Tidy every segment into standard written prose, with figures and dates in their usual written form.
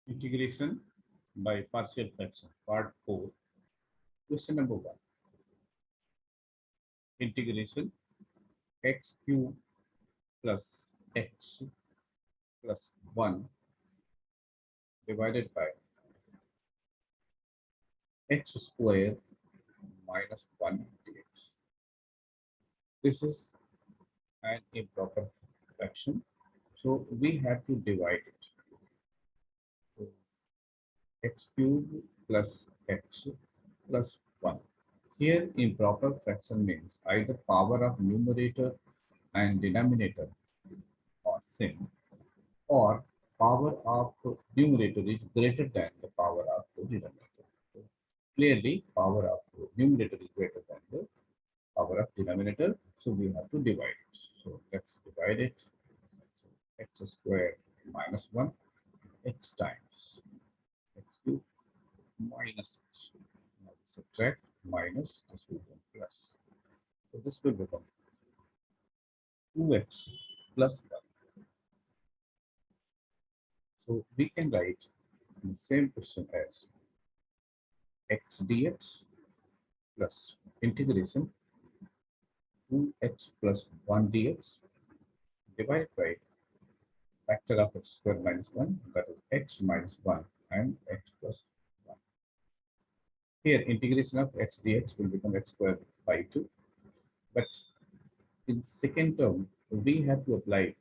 Integration by partial fraction, part 4. Question number 1. Integration x cube plus x plus 1 divided by x square minus 1 dx. This is an improper fraction, so we have to divide it. So x cube plus x plus 1. Here, improper fraction means either power of numerator and denominator are same, or power of numerator is greater than the power of the denominator. So clearly, power of numerator is greater than the power of denominator, so we have to divide it. So let's divide it. So x squared minus 1 x times x cubed minus x. Now subtract minus, this will become plus. So this will become 2x plus 1. So we can write the same question as x dx plus integration 2x plus 1 dx divided by factor of x squared minus 1, that is x minus 1 and x plus 1. Here integration of x dx will become x squared by 2, but in second term we have to apply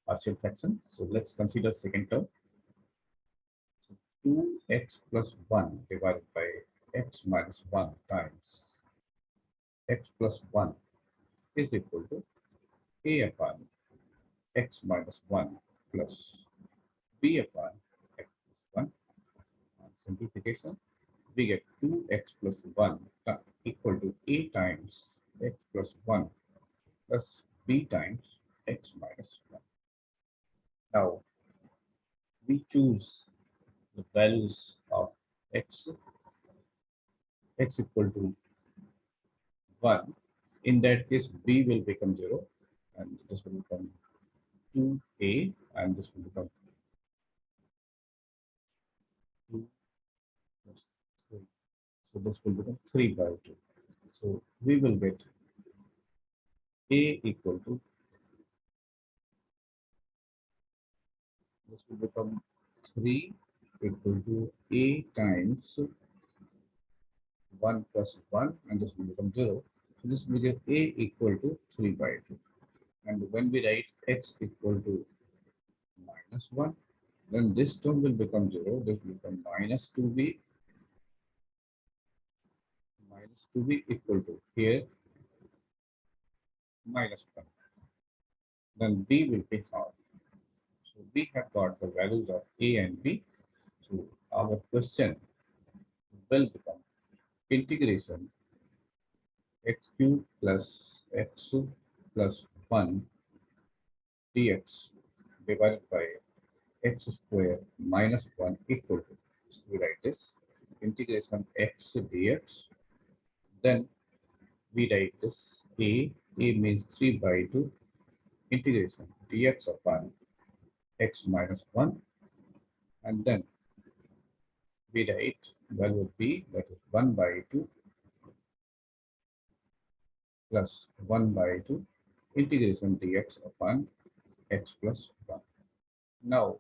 partial fraction. So let's consider second term. So 2x plus 1 divided by x minus 1 times x plus 1 is equal to a upon x minus 1 plus b upon x plus 1. On simplification, we get 2x plus 1 equal to a times x plus 1 plus b times x minus 1. Now, we choose the values of x equal to 1. In that case, b will become 0 and this will become 2a and this will become 2 plus 3. So this will become 3 by 2. So we will get a equal to, this will become 3 equal to a times 1 plus 1 and this will become 0. So this will get a equal to 3 by 2. And when we write x equal to minus 1, then this term will become 0. This will become minus 2b equal to here minus 1. Then b will be half. So we have got the values of a and b. So our question will become integration x cube plus x plus 1 dx divided by x square minus 1 equal to, so we write this integration x dx, then we write this a means 3 by 2 integration dx upon x minus 1, and then we write value of b, that is 1 by 2 plus 1 by 2 integration dx upon x plus 1. Now,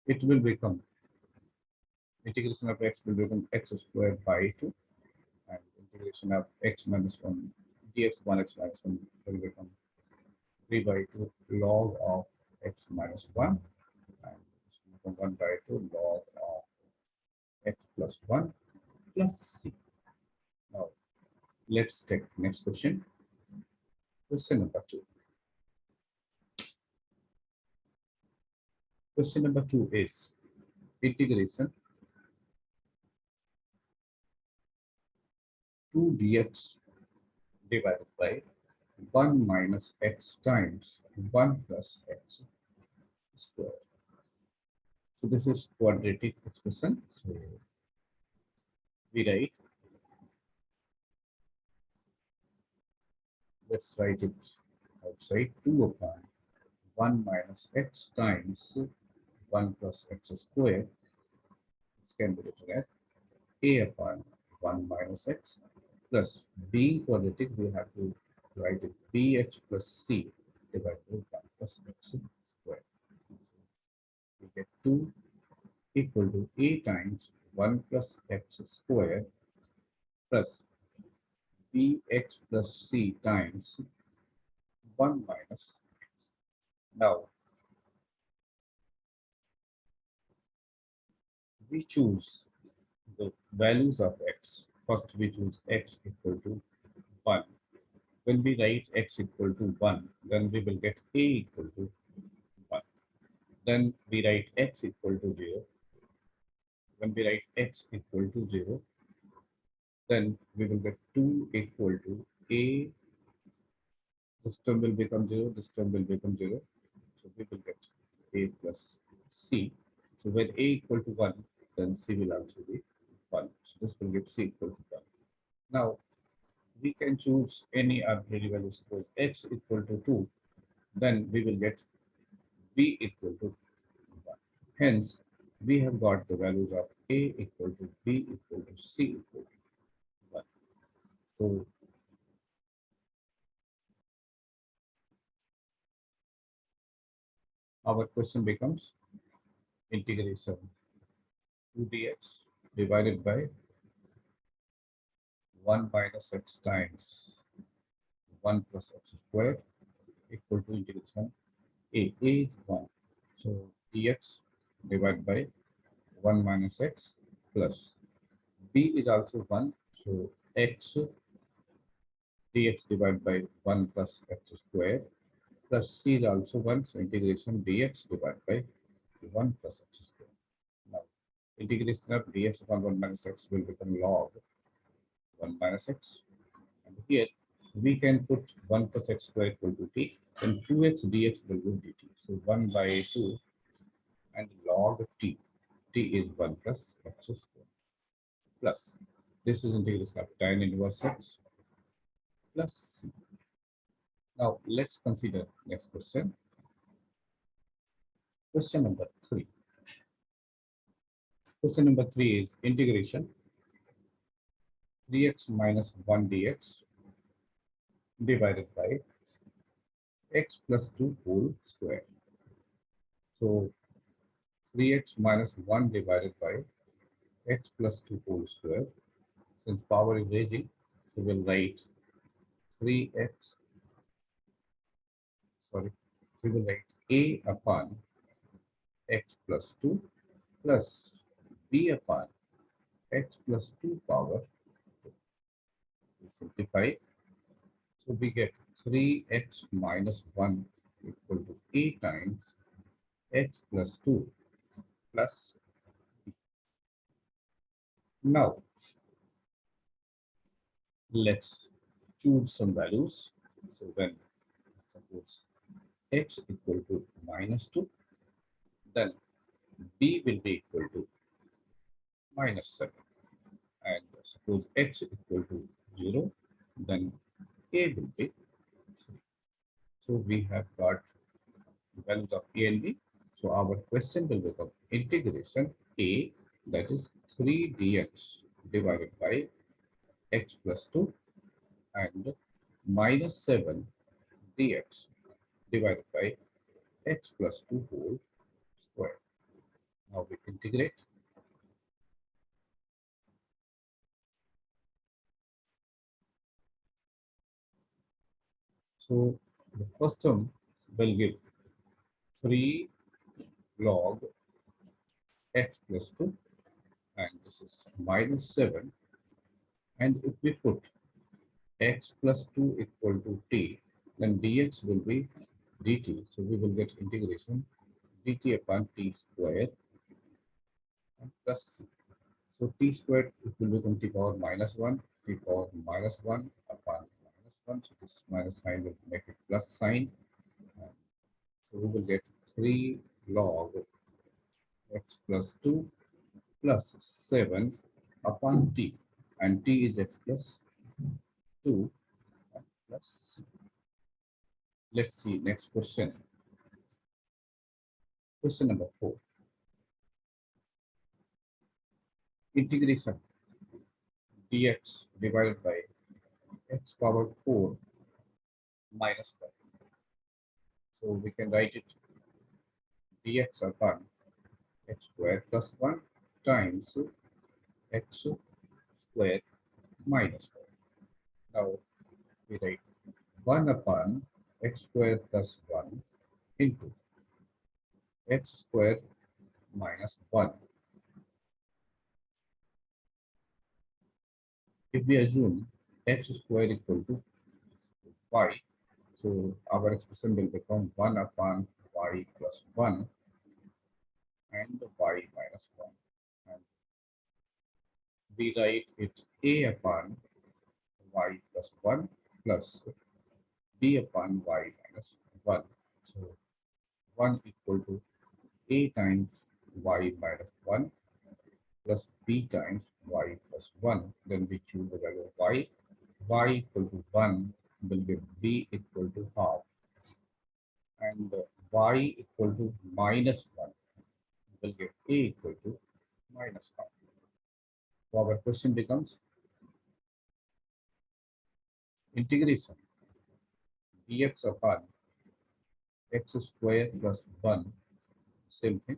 it will become integration of x will become x squared by 2 and integration of x minus 1 dx upon x minus 1 will become 3 by 2 log of x minus 1 and this will become 1 by 2 log of x plus 1 plus c. Now, let's take next question. Question number 2. Question number 2 is integration 2 dx divided by 1 minus x times 1 plus x squared. So this is quadratic expression. So we write let's write it outside. 2 upon 1 minus x times 1 plus x squared. This can be written as a upon 1 minus x plus b quadratic, we have to write it bx plus c divided by 1 plus x squared. We get 2 equal to a times 1 plus x squared plus bx plus c times 1 minus x. Now, we choose the values of x. First, we choose x equal to 1. When we write x equal to 1, then we will get a equal to 1. Then we write x equal to 0. When we write x equal to 0, then we will get 2 equal to a. This term will become 0, this term will become 0. So we will get a plus c. So when a equal to 1, then c will also be 1. So this will give c equal to 1. Now, we can choose any arbitrary value. Suppose x equal to 2, then we will get b equal to 1. Hence, we have got the values of a equal to b equal to c equal to 1. So our question becomes integration 2 dx divided by 1 minus x times 1 plus x squared equal to integration a. A is 1. So dx divided by 1 minus x plus b is also 1. So x dx divided by 1 plus x squared plus c is also 1. So integration dx divided by 1 plus x squared. Now, integration of dx upon 1 minus x will become log 1 minus x. And here we can put 1 plus x squared equal to t. Then 2x dx will be dt. So 1 by 2 and log t. T is 1 plus x squared plus. This is integration of tan inverse x plus c. Now let's consider next question. Question number 3. Question number 3 is integration 3x minus 1 dx divided by x plus 2 whole square. So 3x minus 1 divided by x plus 2 whole square. Since power is raising, so we'll write 3x, sorry, we will write a upon x plus 2 plus b upon x plus 2 power 2. We simplify. So we get 3x minus 1 equal to a times x plus 2 plus b. Now, let's choose some values. So when suppose x equal to minus 2, then b will be equal to minus 7. And suppose x equal to 0, then a will be 3. So we have got the values of a and b. So our question will become integration a, that is 3 dx divided by x plus 2 and minus 7 dx divided by x plus 2 whole square. Now we integrate. So the first term will give 3 log x plus 2 and this is minus 7. And if we put x plus 2 equal to t, then dx will be dt. So we will get integration dt upon t square and plus c. So t squared it will become t power minus 1, t power minus 1 upon minus 1. So this minus sign will make it plus sign. So we will get 3 log x plus 2 plus 7 upon t, and t is x plus 2 plus c. Let's see next question. Question number 4. Integration dx divided by x power 4 minus 1. So we can write it dx upon x squared plus 1 times x squared minus 1. Now we write 1 upon x squared plus 1 into x squared minus 1. If we assume x squared equal to y, so our expression will become 1 upon y plus 1 and y minus 1. And we write it a upon y plus 1 plus b upon y minus 1. So 1 equal to a times y minus 1 plus b times y plus 1. Then we choose the value of y. Y equal to 1 will give b equal to half. And y equal to minus 1 will give a equal to minus half. So our question becomes integration dx upon x squared plus 1, same thing,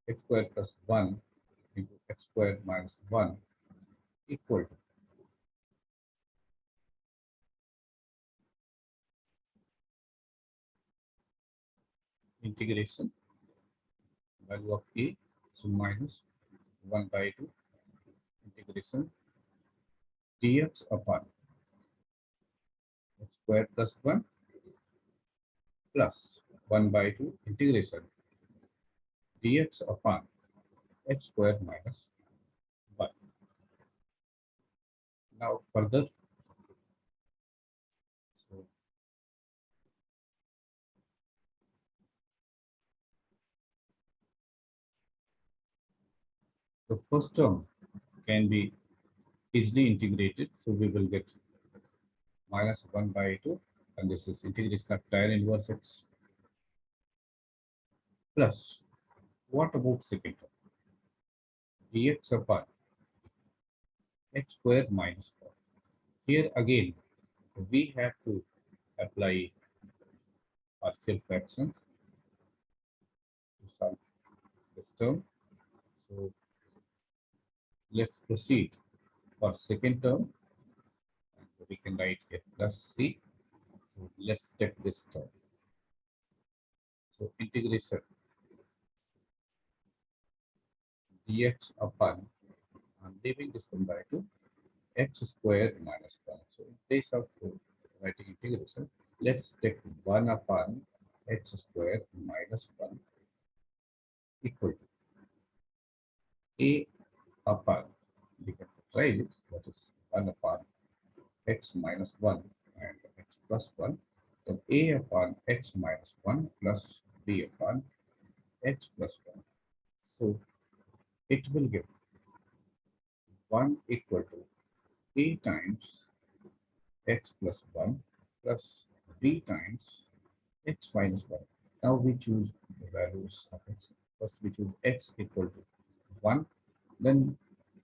x squared plus 1 into x squared minus 1 equal to integration value of a, so minus 1 by 2 integration dx upon x squared plus 1 plus 1 by 2 integration dx upon x squared minus 1. Now further, so the first term can be easily integrated. So we will get minus 1 by 2, and this is integration of tan inverse x plus. What about second term? Dx upon x squared minus 4. Here again, we have to apply partial fractions to solve this term. So let's proceed for second term. And we can write here plus c. So let's take this term. So integration dx upon, I'm leaving this one by 2, x squared minus 1. So in place of writing integration, let's take 1 upon x squared minus 1 equal to a upon, we can try it, that is 1 upon x minus 1 and x plus 1, then a upon x minus 1 plus b upon x plus 1. So it will give 1 equal to a times x plus 1 plus b times x minus 1. Now we choose the values of x. First we choose x equal to 1, then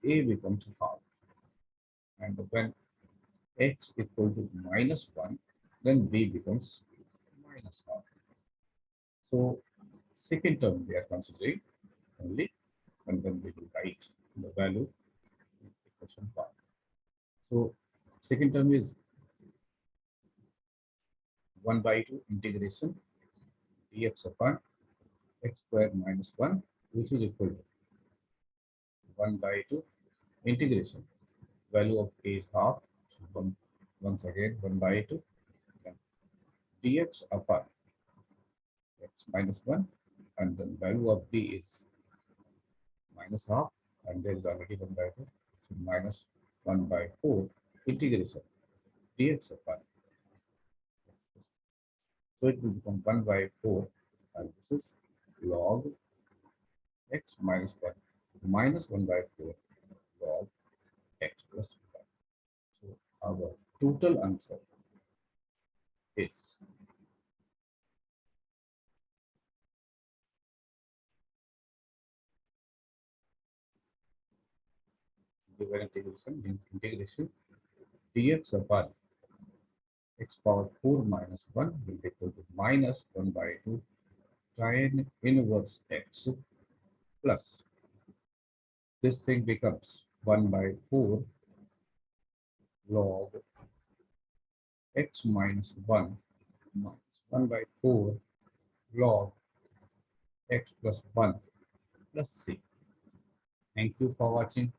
a becomes half. And when x equal to minus 1, then b becomes minus half. So second term we are considering only, and then we will write the value in equation part. So second term is 1 by 2 integration dx upon x squared minus 1, which is equal to 1 by 2 integration. Value of a is half. So once again, 1 by 2. Then dx upon x minus 1. And then value of b is minus half. And there is already 1 by 2. So minus 1 by 4 integration dx upon. So it will become 1 by 4. And this is log x minus 1 minus 1 by 4 log x plus 1. So our total answer is given integration means integration dx of 1 x power 4 minus 1 will be equal to minus 1 by 2 tan inverse x plus this thing becomes 1 by 4 log x minus 1 minus 1 by 4 log x plus 1 plus c. Thank you for watching.